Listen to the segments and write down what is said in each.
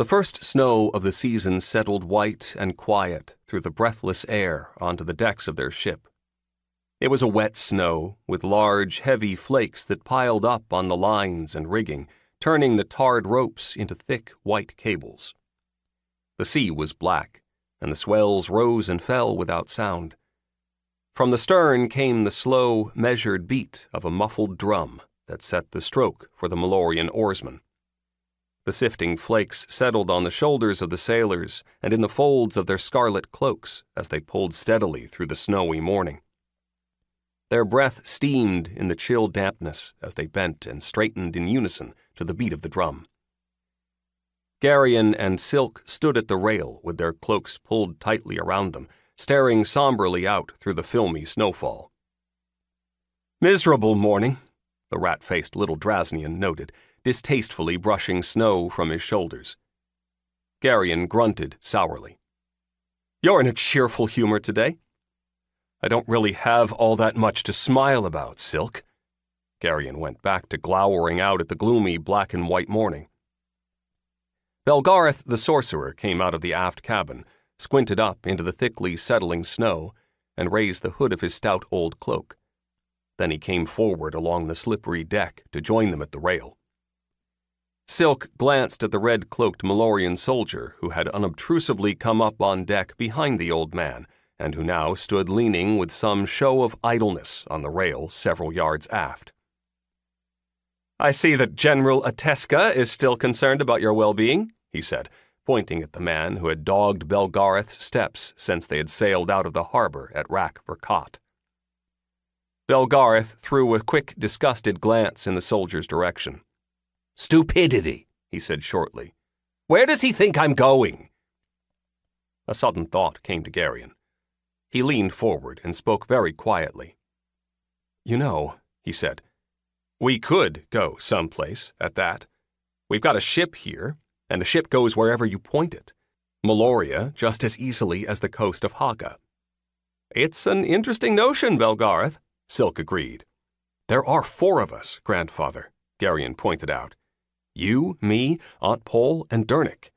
The first snow of the season settled white and quiet through the breathless air onto the decks of their ship. It was a wet snow with large, heavy flakes that piled up on the lines and rigging, turning the tarred ropes into thick, white cables. The sea was black, and the swells rose and fell without sound. From the stern came the slow, measured beat of a muffled drum that set the stroke for the Mallorian oarsmen. The sifting flakes settled on the shoulders of the sailors and in the folds of their scarlet cloaks as they pulled steadily through the snowy morning. Their breath steamed in the chill dampness as they bent and straightened in unison to the beat of the drum. Garion and Silk stood at the rail with their cloaks pulled tightly around them, staring somberly out through the filmy snowfall. "Miserable morning," the rat-faced little Drasnian noted, distastefully brushing snow from his shoulders. Garion grunted sourly. "You're in a cheerful humor today." "I don't really have all that much to smile about, Silk." Garion went back to glowering out at the gloomy black and white morning. Belgareth the sorcerer came out of the aft cabin, squinted up into the thickly settling snow, and raised the hood of his stout old cloak. Then he came forward along the slippery deck to join them at the rail. Silk glanced at the red-cloaked Mallorian soldier who had unobtrusively come up on deck behind the old man, and who now stood leaning with some show of idleness on the rail several yards aft. "I see that General Ateska is still concerned about your well-being," he said, pointing at the man who had dogged Belgareth's steps since they had sailed out of the harbor at Rak Verkat. Belgareth threw a quick, disgusted glance in the soldier's direction. "Stupidity," he said shortly. "Where does he think I'm going?" A sudden thought came to Garion. He leaned forward and spoke very quietly. "You know," he said, "we could go someplace at that. We've got a ship here, and a ship goes wherever you point it. Mallorea just as easily as the coast of Haga." "It's an interesting notion, Belgareth," Silk agreed. "There are 4 of us, Grandfather," Garion pointed out. "You, me, Aunt Pole, and Dernick.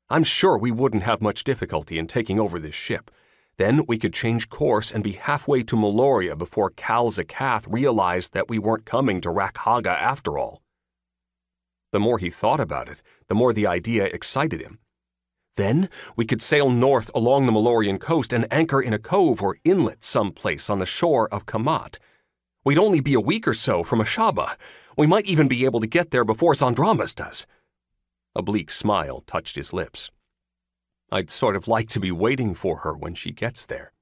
I'm sure we wouldn't have much difficulty in taking over this ship. Then we could change course and be halfway to Mallorea before Cal Zakath realized that we weren't coming to Rak Haga after all." The more he thought about it, the more the idea excited him. Then we could sail north along the Mallorian coast and anchor in a cove or inlet someplace on the shore of Kamat. We'd only be a week or so from Ashaba. We might even be able to get there before Zandramas does. A bleak smile touched his lips. "I'd sort of like to be waiting for her when she gets there."